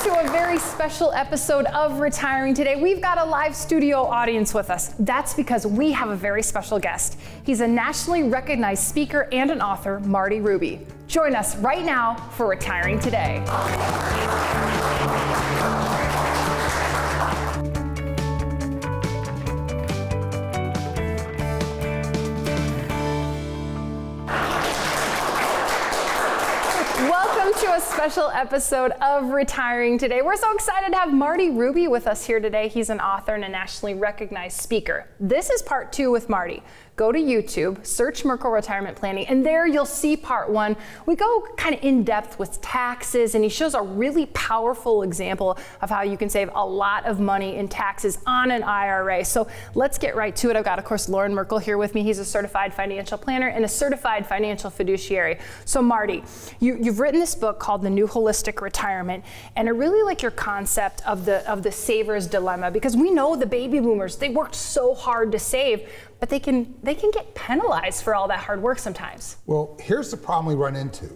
to a very special episode of Retiring Today. We've got a live studio audience with us. That's because we have a very special guest. He's a nationally recognized speaker and an author, Marty Ruby. Join us right now for Retiring Today. Welcome to a special episode of Retiring Today. We're so excited to have Marty Ruby with us here today. He's an author and a nationally recognized speaker. This is part 2 with Marty. Go to YouTube, search Merkle Retirement Planning, and there you'll see part 1. We go kind of in depth with taxes, and he shows a really powerful example of how you can save a lot of money in taxes on an IRA. So let's get right to it. I've got, of course, Loren Merkle here with me. He's a certified financial planner and a certified financial fiduciary. So Marty, you've written this book called The New Holistic Retirement, and I really like your concept of the saver's dilemma, because we know the baby boomers, they worked so hard to save, but they can get penalized for all that hard work sometimes. Well, here's the problem we run into.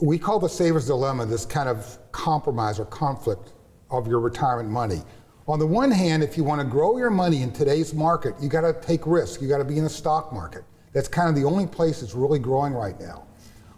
We call the saver's dilemma this kind of compromise or conflict of your retirement money. On the one hand, if you want to grow your money in today's market, you got to take risk. You got to be in the stock market. That's kind of the only place that's really growing right now.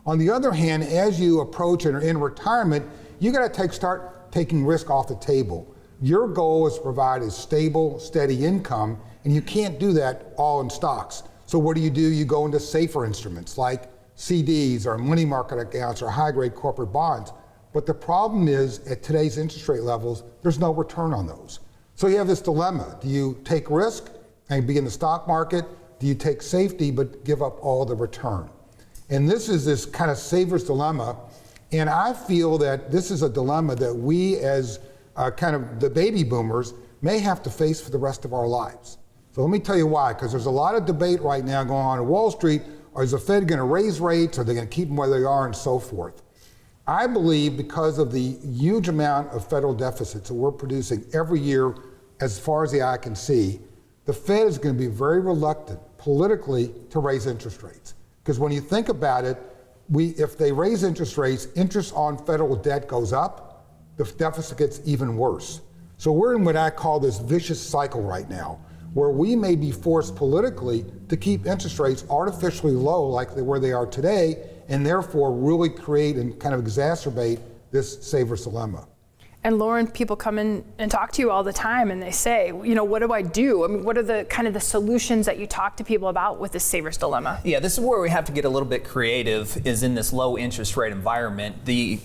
On the other hand, as you approach and are in retirement, you got to start taking risk off the table. Your goal is to provide a stable, steady income, and you can't do that all in stocks. So what do? You go into safer instruments like CDs or money market accounts or high-grade corporate bonds. But the problem is, at today's interest rate levels, there's no return on those. So you have this dilemma. Do you take risk and be in the stock market? Do you take safety but give up all the return? And this is this kind of saver's dilemma. And I feel that this is a dilemma that we as kind of the baby boomers may have to face for the rest of our lives. So let me tell you why, because there's a lot of debate right now going on Wall Street. Is the Fed going to raise rates? Are they going to keep them where they are, and so forth? I believe because of the huge amount of federal deficits that we're producing every year, as far as the eye can see, the Fed is going to be very reluctant politically to raise interest rates. Because when you think about it, if they raise interest rates, interest on federal debt goes up, the deficit gets even worse. So we're in what I call this vicious cycle right now, where we may be forced politically to keep interest rates artificially low like where they are today, and therefore really create and kind of exacerbate this saver's dilemma. And Loren, people come in and talk to you all the time and they say, you know, what do I do? I mean, what are the kind of the solutions that you talk to people about with this saver's dilemma? Yeah, this is where we have to get a little bit creative, is in this low interest rate environment. The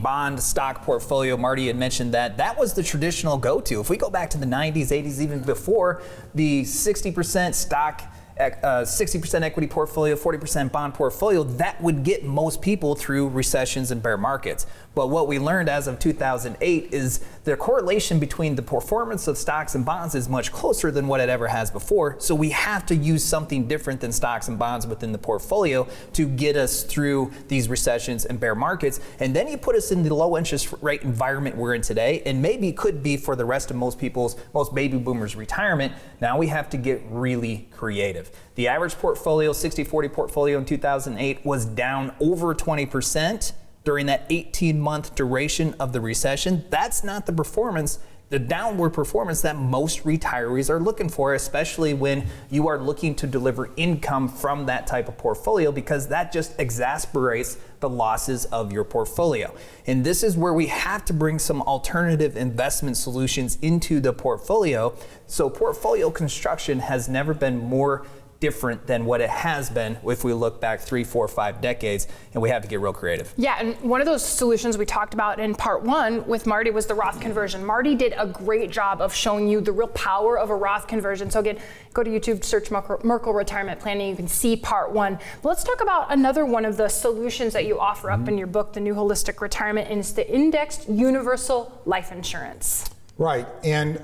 bond stock portfolio, Marty had mentioned that was the traditional go-to. If we go back to the 90s, 80s, even before, the 60% stock, 60% equity portfolio, 40% bond portfolio, that would get most people through recessions and bear markets. But what we learned as of 2008 is the correlation between the performance of stocks and bonds is much closer than what it ever has before. So we have to use something different than stocks and bonds within the portfolio to get us through these recessions and bear markets. And then you put us in the low interest rate environment we're in today, and maybe could be for the rest of most baby boomers' retirement. Now we have to get really creative. The average portfolio, 60-40 portfolio in 2008, was down over 20% during that 18-month duration of the recession. That's not the performance, the downward performance that most retirees are looking for, especially when you are looking to deliver income from that type of portfolio, because that just exacerbates the losses of your portfolio. And this is where we have to bring some alternative investment solutions into the portfolio. So portfolio construction has never been more different than what it has been if we look back 3, 4, 5 decades, and we have to get real creative. Yeah, and one of those solutions we talked about in part 1 with Marty was the Roth conversion. Marty did a great job of showing you the real power of a Roth conversion. So again, go to YouTube, search Merkle Retirement Planning, you can see part 1. But let's talk about another one of the solutions that you offer up in your book, The New Holistic Retirement, and it's the indexed universal life insurance. Right, and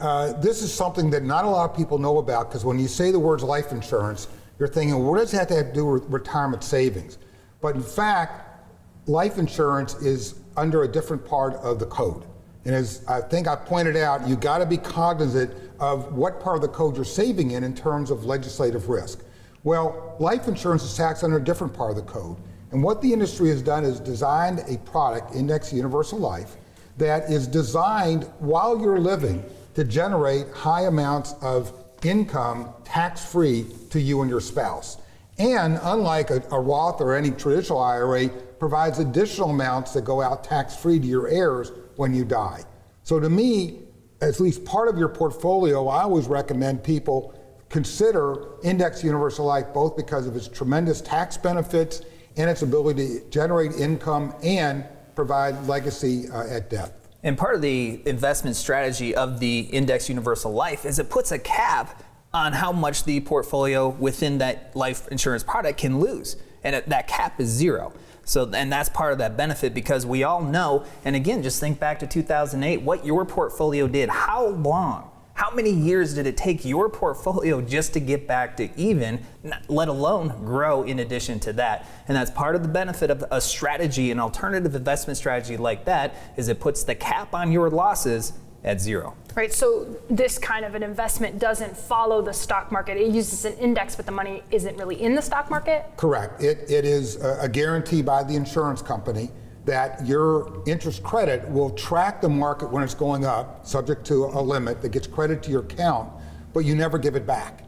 this is something that not a lot of people know about, because when you say the words life insurance, you're thinking, what does that have to do with retirement savings? But in fact, life insurance is under a different part of the code. And as I think I pointed out, you got to be cognizant of what part of the code you're saving in terms of legislative risk. Well, life insurance is taxed under a different part of the code. And what the industry has done is designed a product, Indexed Universal Life, that is designed while you're living to generate high amounts of income tax-free to you and your spouse. And unlike a Roth or any traditional IRA, provides additional amounts that go out tax-free to your heirs when you die. So to me, at least part of your portfolio, I always recommend people consider Index Universal Life, both because of its tremendous tax benefits and its ability to generate income and provide legacy at death. And part of the investment strategy of the Index Universal Life is it puts a cap on how much the portfolio within that life insurance product can lose. And that cap is zero. So, and that's part of that benefit, because we all know, and again, just think back to 2008, what your portfolio did. How long, how many years did it take your portfolio just to get back to even, let alone grow in addition to that? And that's part of the benefit of a strategy, an alternative investment strategy like that, is it puts the cap on your losses at zero. Right, so this kind of an investment doesn't follow the stock market. It uses an index, but the money isn't really in the stock market? Correct. It is a guarantee by the insurance company that your interest credit will track the market when it's going up, subject to a limit that gets credit to your account, but you never give it back.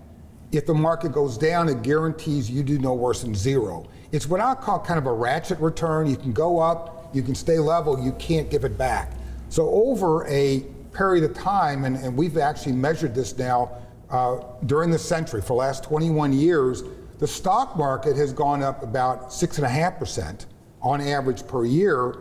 If the market goes down, it guarantees you do no worse than zero. It's what I call kind of a ratchet return. You can go up, you can stay level, you can't give it back. So over a period of time, and we've actually measured this now during the century, for the last 21 years, the stock market has gone up about 6.5% on average per year.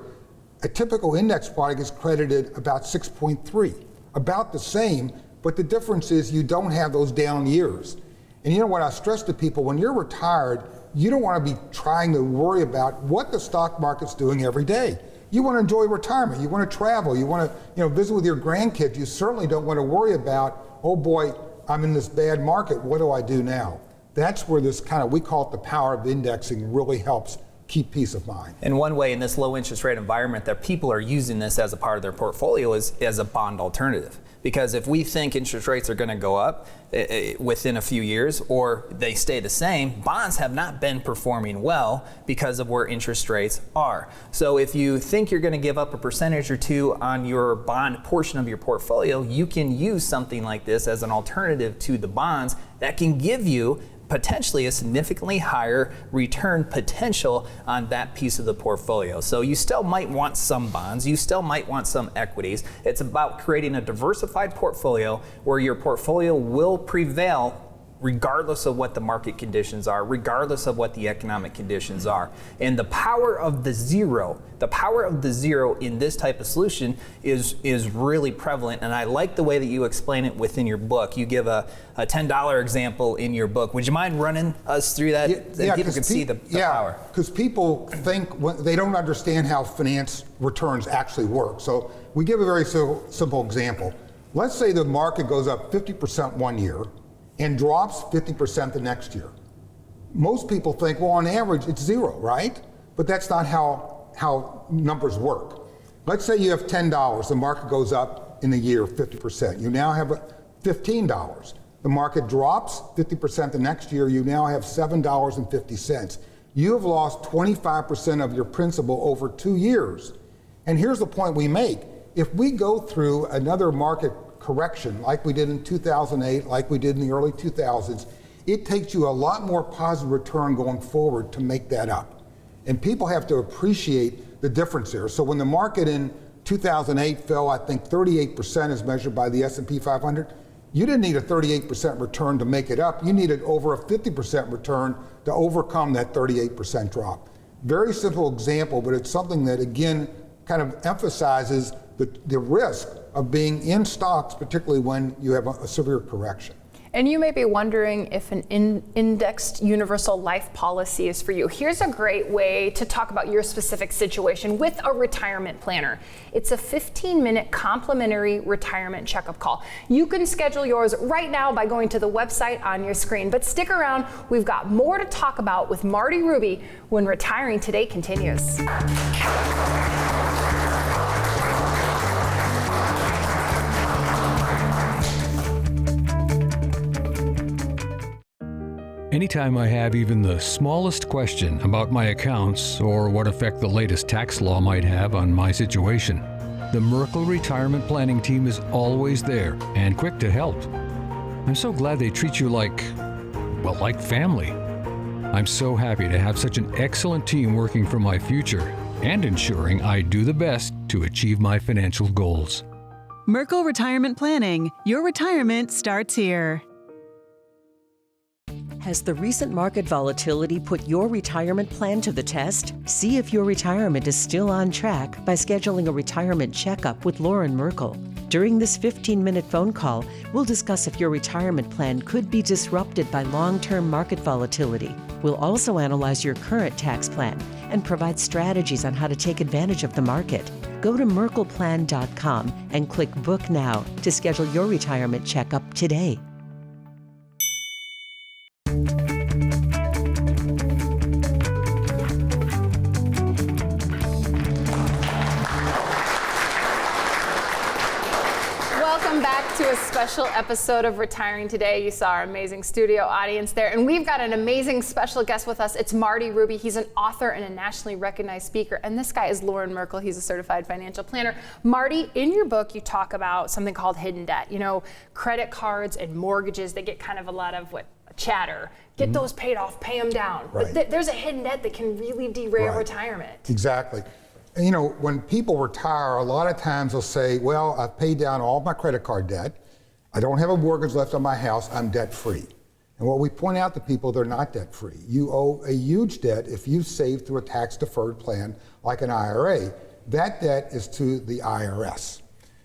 A typical index product is credited about 6.3, about the same, but the difference is you don't have those down years. And you know what I stress to people, when you're retired, you don't want to be trying to worry about what the stock market's doing every day. You want to enjoy retirement. You want to travel. You want to, visit with your grandkids. You certainly don't want to worry about, oh boy, I'm in this bad market. What do I do now? That's where this kind of, we call it the power of indexing, really helps keep peace of mind. And one way in this low interest rate environment that people are using this as a part of their portfolio is as a bond alternative. Because if we think interest rates are going to go up within a few years, or they stay the same, bonds have not been performing well because of where interest rates are. So if you think you're going to give up a percentage or two on your bond portion of your portfolio, you can use something like this as an alternative to the bonds that can give you potentially a significantly higher return potential on that piece of the portfolio. So you still might want some bonds, you still might want some equities. It's about creating a diversified portfolio where your portfolio will prevail regardless of what the market conditions are, regardless of what the economic conditions are. And the power of the zero in this type of solution is really prevalent. And I like the way that you explain it within your book. You give a $10 example in your book. Would you mind running us through that? Yeah, people can see the power. Because people think they don't understand how finance returns actually work. So we give a very simple example. Let's say the market goes up 50% one year and drops 50% the next year. Most people think, well, on average, it's zero, right? But that's not how numbers work. Let's say you have $10, the market goes up in a year 50%. You now have $15. The market drops 50% the next year, you now have $7.50. You have lost 25% of your principal over 2 years. And here's the point we make. If we go through another market correction like we did in 2008, like we did in the early 2000s, it takes you a lot more positive return going forward to make that up. And people have to appreciate the difference there. So when the market in 2008 fell, I think 38% as measured by the S&P 500, you didn't need a 38% return to make it up. You needed over a 50% return to overcome that 38% drop. Very simple example, but it's something that, again, kind of emphasizes the risk of being in stocks, particularly when you have a severe correction. And you may be wondering if an indexed universal life policy is for you. Here's a great way to talk about your specific situation with a retirement planner. It's a 15-minute complimentary retirement checkup call. You can schedule yours right now by going to the website on your screen. But stick around, we've got more to talk about with Marty Ruby when Retiring Today continues. Anytime I have even the smallest question about my accounts or what effect the latest tax law might have on my situation, the Merkle Retirement Planning Team is always there and quick to help. I'm so glad they treat you like family. I'm so happy to have such an excellent team working for my future and ensuring I do the best to achieve my financial goals. Merkle Retirement Planning. Your retirement starts here. Has the recent market volatility put your retirement plan to the test? See if your retirement is still on track by scheduling a retirement checkup with Loren Merkle. During this 15-minute phone call, we'll discuss if your retirement plan could be disrupted by long-term market volatility. We'll also analyze your current tax plan and provide strategies on how to take advantage of the market. Go to merkleplan.com and click Book Now to schedule your retirement checkup today. Welcome back to a special episode of Retiring Today. You saw our amazing studio audience there, and we've got an amazing special guest with us. It's Marty Ruby. He's an author and a nationally recognized speaker, and this guy is Loren Merkle. He's a certified financial planner. Marty, in your book, you talk about something called hidden debt. You know, credit cards and mortgages, they get kind of a lot of chatter. Get those paid off, pay them down. Right. But there's a hidden debt that can really derail retirement. Exactly. And, you know, when people retire, a lot of times they'll say, well, I've paid down all my credit card debt. I don't have a mortgage left on my house. I'm debt free. And what we point out to people, they're not debt free. You owe a huge debt if you save through a tax deferred plan like an IRA. That debt is to the IRS.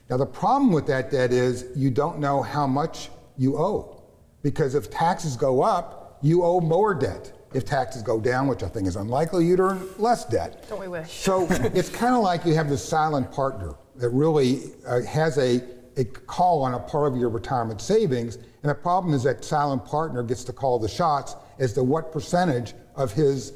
Now, the problem with that debt is you don't know how much you owe, because if taxes go up, you owe more debt. If taxes go down, which I think is unlikely, you'd earn less debt. Don't we wish? So it's kind of like you have this silent partner that really has a call on a part of your retirement savings. And the problem is that silent partner gets to call the shots as to what percentage of his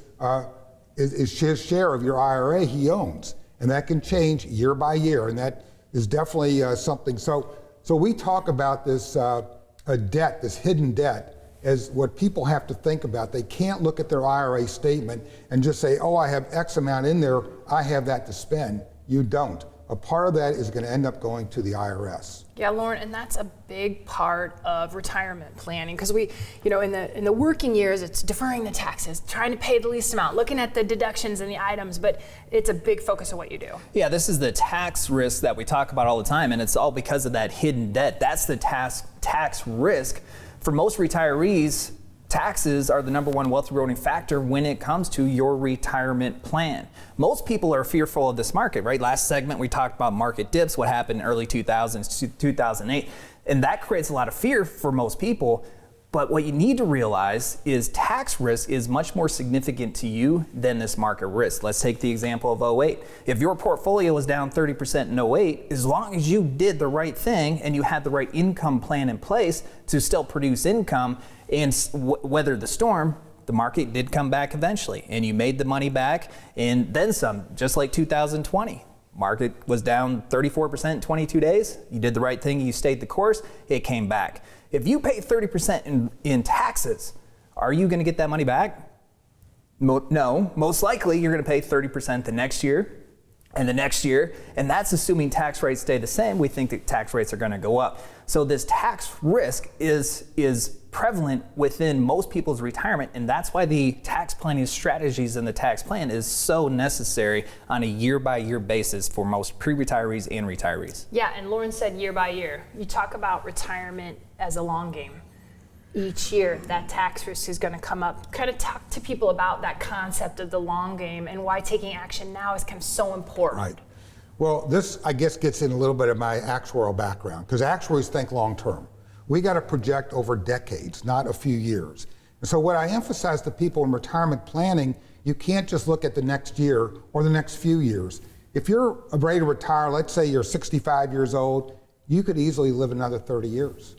share of your IRA he owns. And that can change year by year. And that is definitely something. So we talk about this debt, this hidden debt, as what people have to think about. They can't look at their IRA statement and just say, oh, I have X amount in there, I have that to spend. You don't. A part of that is going to end up going to the IRS. Yeah, Loren, and that's a big part of retirement planning, because we, you know, in the working years, it's deferring the taxes, trying to pay the least amount, looking at the deductions and the items, but it's a big focus of what you do. Yeah, this is the tax risk that we talk about all the time, and it's all because of that hidden debt. That's the tax risk. For most retirees, taxes are the number one wealth eroding factor when it comes to your retirement plan. Most people are fearful of this market, right? Last segment we talked about market dips, what happened in early 2000s to 2008, and that creates a lot of fear for most people. But what you need to realize is tax risk is much more significant to you than this market risk. Let's take the example of 08. If your portfolio was down 30% in 08, as long as you did the right thing and you had the right income plan in place to still produce income and weather the storm, the market did come back eventually and you made the money back and then some, just like 2020. Market was down 34% in 22 days. You did the right thing, you stayed the course, it came back. If you pay 30% in taxes, are you going to get that money back? No, most likely you're going to pay 30% the next year and the next year, and that's assuming tax rates stay the same. We think that tax rates are going to go up. So this tax risk is prevalent within most people's retirement, and that's why the tax planning strategies in the tax plan is so necessary on a year-by-year basis for most pre-retirees and retirees. Yeah, and Loren said year by year. You talk about retirement as a long game. Each year, that tax risk is going to come up. Kind of talk to people about that concept of the long game and why taking action now is kind of so important. Right. Well, this, I guess, gets in a little bit of my actuarial background, because actuaries think long term. We got to project over decades, not a few years. And so what I emphasize to people in retirement planning, you can't just look at the next year or the next few years. If you're ready to retire, let's say you're 65 years old, you could easily live another 30 years.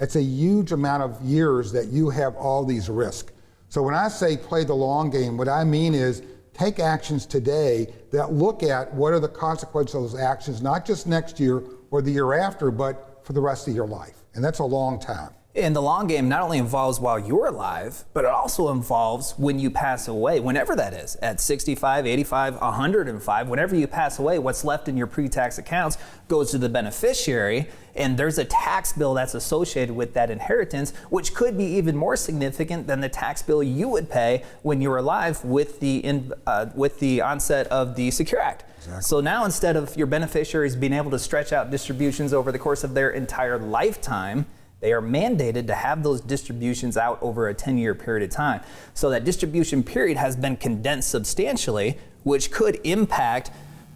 It's a huge amount of years that you have all these risks. So when I say play the long game, what I mean is take actions today that look at what are the consequences of those actions, not just next year or the year after, but for the rest of your life. And that's a long time. And the long game not only involves while you're alive, but it also involves when you pass away, whenever that is, at 65, 85, 105, whenever you pass away, what's left in your pre-tax accounts goes to the beneficiary, and there's a tax bill that's associated with that inheritance, which could be even more significant than the tax bill you would pay when you were alive with the onset of the Secure Act. Exactly. So now, instead of your beneficiaries being able to stretch out distributions over the course of their entire lifetime, they are mandated to have those distributions out over a 10-year period of time. So that distribution period has been condensed substantially, which could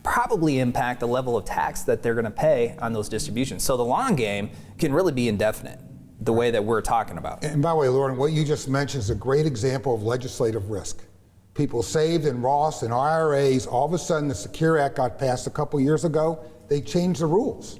probably impact the level of tax that they're going to pay on those distributions. So the long game can really be indefinite, the way that we're talking about. And by the way, Loren, what you just mentioned is a great example of legislative risk. People saved in Roths and IRAs, all of a sudden the Secure Act got passed a couple years ago, they changed the rules.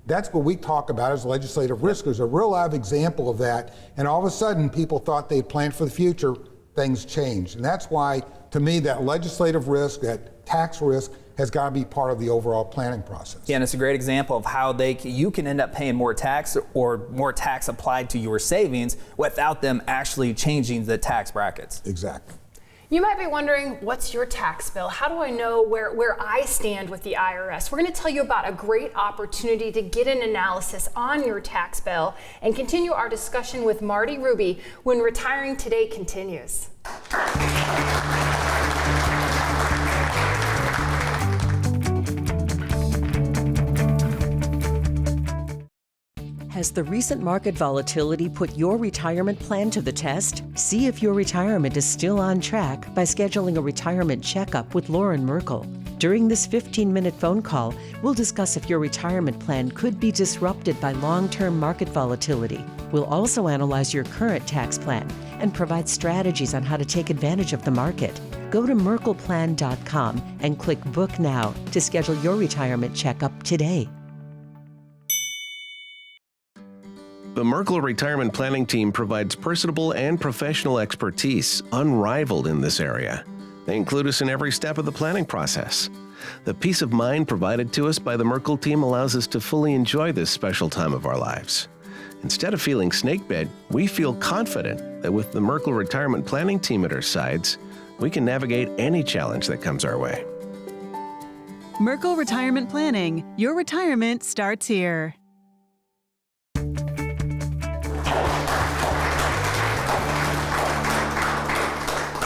That's what we talk about as legislative risk. There's a real live example of that. And all of a sudden, people thought they'd planned for the future, things changed. And that's why, to me, that legislative risk, that tax risk, has got to be part of the overall planning process. Yeah, and it's a great example of how you can end up paying more tax or more tax applied to your savings without them actually changing the tax brackets. Exactly. You might be wondering, what's your tax bill? How do I know where I stand with the IRS? We're going to tell you about a great opportunity to get an analysis on your tax bill and continue our discussion with Marty Ruby when Retiring Today continues. Has the recent market volatility put your retirement plan to the test? See if your retirement is still on track by scheduling a retirement checkup with Loren Merkle. During this 15-minute phone call, we'll discuss if your retirement plan could be disrupted by long-term market volatility. We'll also analyze your current tax plan and provide strategies on how to take advantage of the market. Go to merkleplan.com and click Book Now to schedule your retirement checkup today. The Merkle Retirement Planning Team provides personable and professional expertise unrivaled in this area. They include us in every step of the planning process. The peace of mind provided to us by the Merkle team allows us to fully enjoy this special time of our lives. Instead of feeling snakebit, we feel confident that with the Merkle Retirement Planning Team at our sides, we can navigate any challenge that comes our way. Merkle Retirement Planning. Your retirement starts here.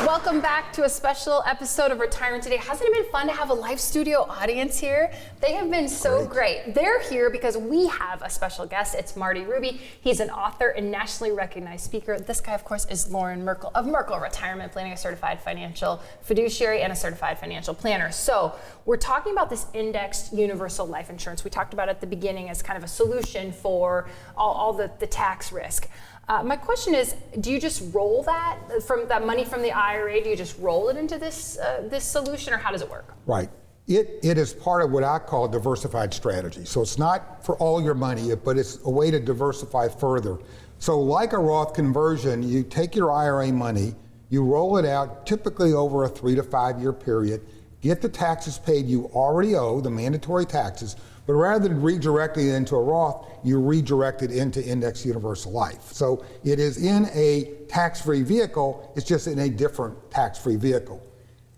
Welcome back to a special episode of Retiring Today. Hasn't it been fun to have a live studio audience here? They have been so great. They're here because we have a special guest. It's Marty Ruby. He's an author and nationally recognized speaker. This guy, of course, is Loren Merkle of Merkle Retirement Planning, a certified financial fiduciary and a certified financial planner. So we're talking about this indexed universal life insurance. We talked about it at the beginning as kind of a solution for all the tax risk. My question is, do you just roll that money from the IRA? Do you just roll it into this solution, or how does it work? Right. It is part of what I call a diversified strategy. So it's not for all your money, but it's a way to diversify further. So like a Roth conversion, you take your IRA money, you roll it out typically over a 3 to 5 year period, get the taxes paid you already owe, the mandatory taxes, but rather than redirecting it into a Roth, you redirect it into Index Universal Life. So it is in a tax-free vehicle, it's just in a different tax-free vehicle.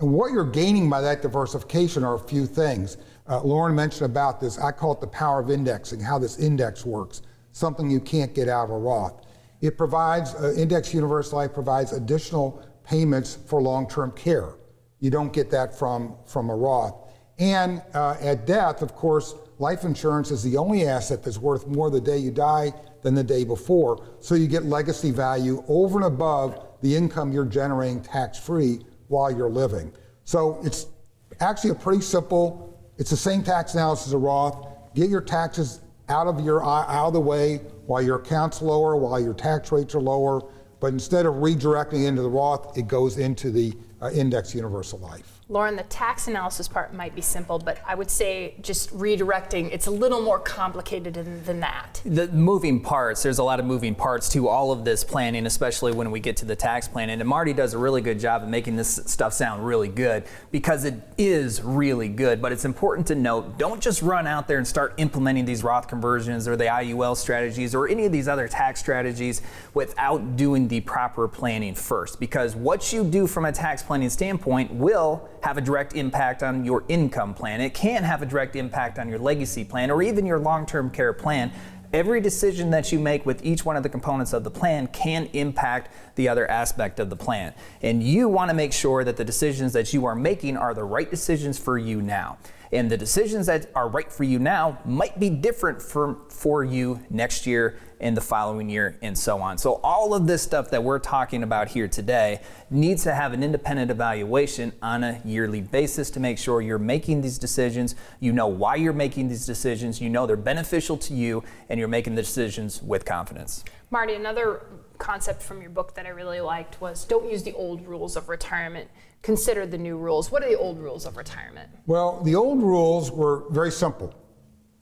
And what you're gaining by that diversification are a few things. Loren mentioned about this, I call it the power of indexing, how this index works, something you can't get out of a Roth. It provides, Index Universal Life provides additional payments for long-term care. You don't get that from a Roth. And at death, of course, life insurance is the only asset that's worth more the day you die than the day before. So you get legacy value over and above the income you're generating tax-free while you're living. So it's actually a pretty simple, it's the same tax analysis as a Roth. Get your taxes out of the way while your account's lower, while your tax rates are lower. But instead of redirecting into the Roth, it goes into the Index Universal Life. Loren, the tax analysis part might be simple, but I would say just redirecting, it's a little more complicated than that. The moving parts, there's a lot of moving parts to all of this planning, especially when we get to the tax planning. And Marty does a really good job of making this stuff sound really good, because it is really good. But it's important to note, don't just run out there and start implementing these Roth conversions or the IUL strategies or any of these other tax strategies without doing the proper planning first. Because what you do from a tax planning standpoint will have a direct impact on your income plan. It can have a direct impact on your legacy plan or even your long-term care plan. Every decision that you make with each one of the components of the plan can impact the other aspect of the plan. And you want to make sure that the decisions that you are making are the right decisions for you now. And the decisions that are right for you now might be different for you next year and the following year and so on. So all of this stuff that we're talking about here today needs to have an independent evaluation on a yearly basis to make sure you're making these decisions, you know why you're making these decisions, you know they're beneficial to you, and you're making the decisions with confidence. Marty, another concept from your book that I really liked was don't use the old rules of retirement. Consider the new rules. What are the old rules of retirement? Well, the old rules were very simple.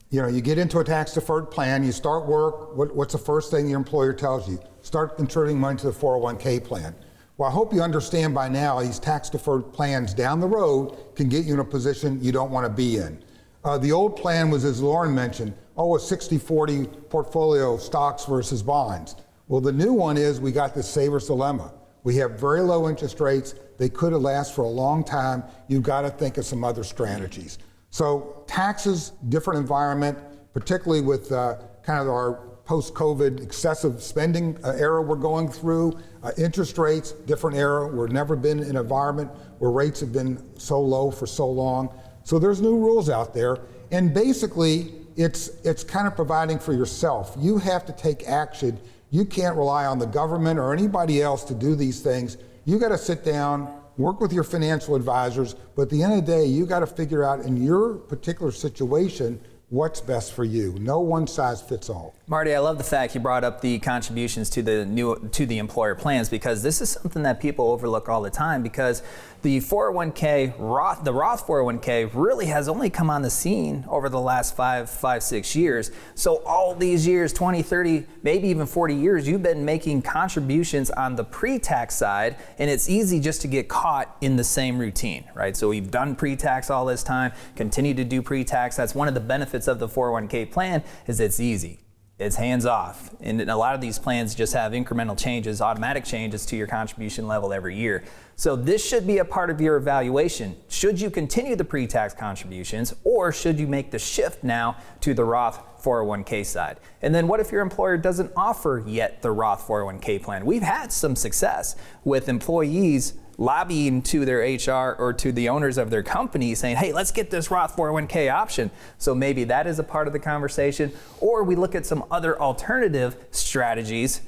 You know, you get into a tax-deferred plan, you start work, what's the first thing your employer tells you? Start contributing money to the 401k plan. Well, I hope you understand by now these tax-deferred plans down the road can get you in a position you don't want to be in. The old plan was, as Loren mentioned, a 60-40 portfolio of stocks versus bonds. Well, the new one is we got this saver's dilemma. We have very low interest rates. They could have lasted for a long time. You've got to think of some other strategies. So taxes, different environment, particularly with kind of our post-COVID excessive spending era we're going through. Interest rates, different era. We've never been in an environment where rates have been so low for so long. So there's new rules out there. And basically, it's kind of providing for yourself. You have to take action. You can't rely on the government or anybody else to do these things. You got to sit down, work with your financial advisors, but at the end of the day, you got to figure out in your particular situation what's best for you. No one size fits all. Marty, I love the fact you brought up the contributions to the employer plans, because this is something that people overlook all the time, because the 401k, the Roth 401k really has only come on the scene over the last 6 years. So all these years, 20, 30, maybe even 40 years, you've been making contributions on the pre-tax side, and it's easy just to get caught in the same routine, right? So we've done pre-tax all this time, continue to do pre-tax. That's one of the benefits of the 401k plan, is it's easy. It's hands off. And a lot of these plans just have incremental changes, automatic changes to your contribution level every year. So this should be a part of your evaluation. Should you continue the pre-tax contributions, or should you make the shift now to the Roth 401k side? And then what if your employer doesn't offer yet the Roth 401k plan? We've had some success with employees lobbying to their HR or to the owners of their company saying, hey, let's get this Roth 401k option. So maybe that is a part of the conversation. Or we look at some other alternative strategies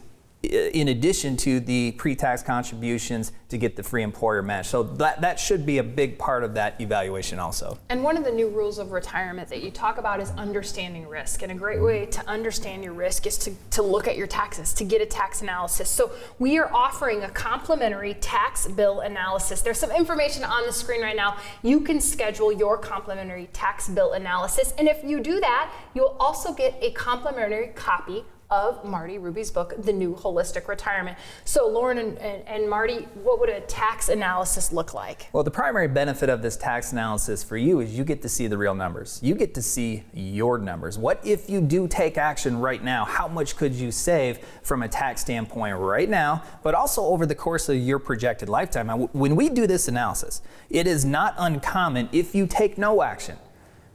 in addition to the pre-tax contributions to get the free employer match. So that should be a big part of that evaluation also. And one of the new rules of retirement that you talk about is understanding risk. And a great way to understand your risk is to look at your taxes, to get a tax analysis. So we are offering a complimentary tax bill analysis. There's some information on the screen right now. You can schedule your complimentary tax bill analysis. And if you do that, you'll also get a complimentary copy of Marty Ruby's book, The New Holistic Retirement. So Loren and Marty, what would a tax analysis look like? Well, the primary benefit of this tax analysis for you is you get to see the real numbers. You get to see your numbers. What if you do take action right now? How much could you save from a tax standpoint right now, but also over the course of your projected lifetime? Now, when we do this analysis, it is not uncommon, if you take no action,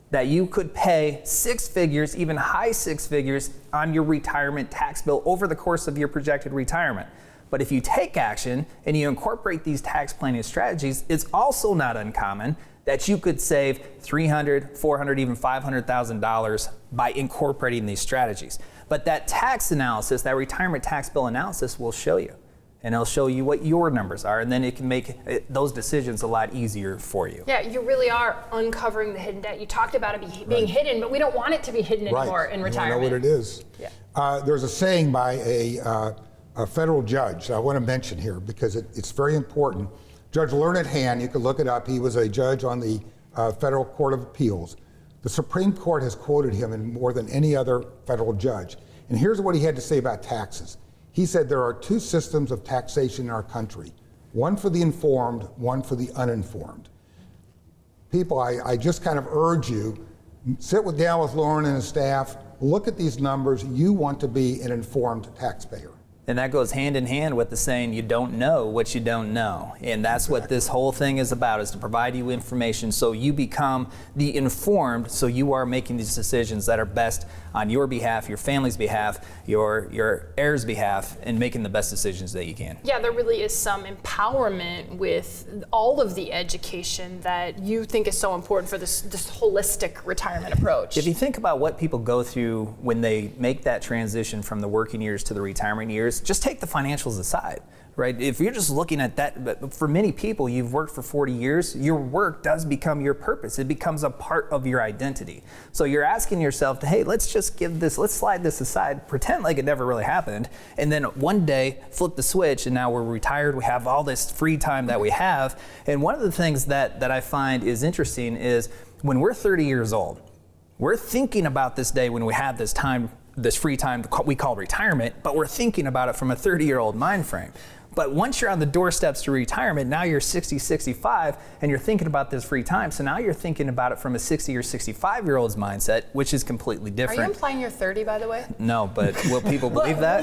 that you could pay 6 figures, even high 6 figures, on your retirement tax bill over the course of your projected retirement. But if you take action and you incorporate these tax planning strategies, it's also not uncommon that you could save $300,000, $400,000, even $500,000 by incorporating these strategies. But that tax analysis, that retirement tax bill analysis, will show you. And it'll show you what your numbers are, and then it can make those decisions a lot easier for you. Yeah, you really are uncovering the hidden debt. You talked about it being hidden, but we don't want it to be hidden anymore in retirement. You know what it is. Yeah. There's a saying by a federal judge I want to mention here because it's very important. Judge Loren, you can look it up, he was a judge on the Federal Court of Appeals. The Supreme Court has quoted him in more than any other federal judge. And here's what he had to say about taxes. He said there are two systems of taxation in our country, one for the informed, one for the uninformed. People, I just kind of urge you, sit down with Loren and his staff, look at these numbers. You want to be an informed taxpayer. And that goes hand in hand with the saying, you don't know what you don't know. And that's what this whole thing is about, is to provide you information so you become the informed, so you are making these decisions that are best on your behalf, your family's behalf, your heirs' behalf, and making the best decisions that you can. Yeah, there really is some empowerment with all of the education that you think is so important for this holistic retirement approach. If you think about what people go through when they make that transition from the working years to the retirement years, just take the financials aside, right? If you're just looking at that, but for many people, you've worked for 40 years, your work does become your purpose. It becomes a part of your identity. So you're asking yourself, hey, let's slide this aside, pretend like it never really happened, and then one day flip the switch, and now we're retired, we have all this free time that we have. And one of the things that I find is interesting is when we're 30 years old, we're thinking about this day when we have this time, this free time we call retirement, but we're thinking about it from a 30-year-old mind frame. But once you're on the doorsteps to retirement, now you're 60, 65, and you're thinking about this free time. So now you're thinking about it from a 60 or 65-year-old's mindset, which is completely different. Are you implying you're 30, by the way? No, but will people believe that?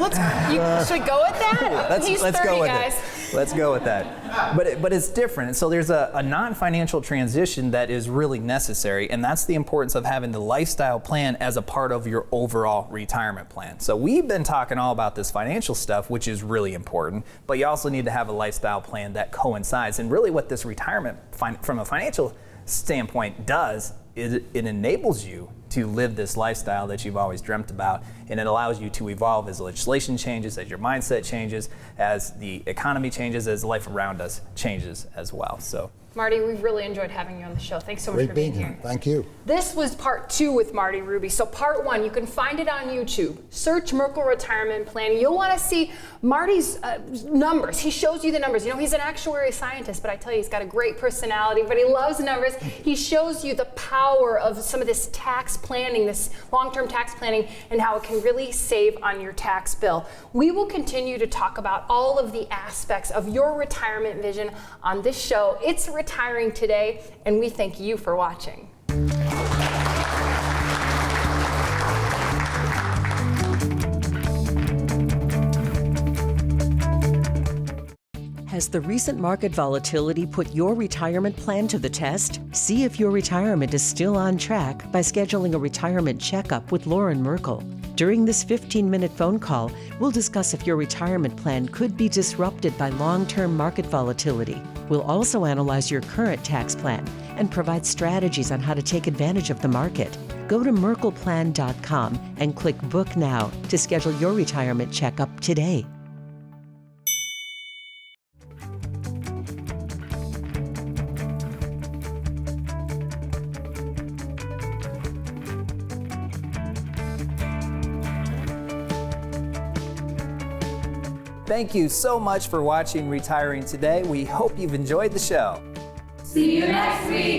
Should we go with that? Let's 30, go with guys. it. Let's go with that. But it's different. And so there's a non-financial transition that is really necessary, and that's the importance of having the lifestyle plan as a part of your overall retirement plan. So we've been talking all about this financial stuff, which is really important, but you also need to have a lifestyle plan that coincides. And really what this retirement from a financial standpoint does is it enables you to live this lifestyle that you've always dreamt about, and it allows you to evolve as legislation changes, as your mindset changes, as the economy changes, as life around us changes as well. So, Marty, we've really enjoyed having you on the show. Thanks so much for being here. Thank you. This was part 2 with Marty Ruby. So part 1, you can find it on YouTube. Search Merkle Retirement Plan. You'll want to see Marty's numbers. He shows you the numbers. You know, he's an actuary scientist, but I tell you, he's got a great personality, but he loves numbers. He shows you the power of some of this tax planning, this long-term tax planning, and how it can really save on your tax bill. We will continue to talk about all of the aspects of your retirement vision on this show. It's Retiring Today, and we thank you for watching. Has the recent market volatility put your retirement plan to the test? See if your retirement is still on track by scheduling a retirement checkup with Loren Merkle. During this 15-minute phone call, we'll discuss if your retirement plan could be disrupted by long-term market volatility. We'll also analyze your current tax plan and provide strategies on how to take advantage of the market. Go to merkleplan.com and click Book Now to schedule your retirement checkup today. thank you so much for watching Retiring Today. We hope you've enjoyed the show. See you next week.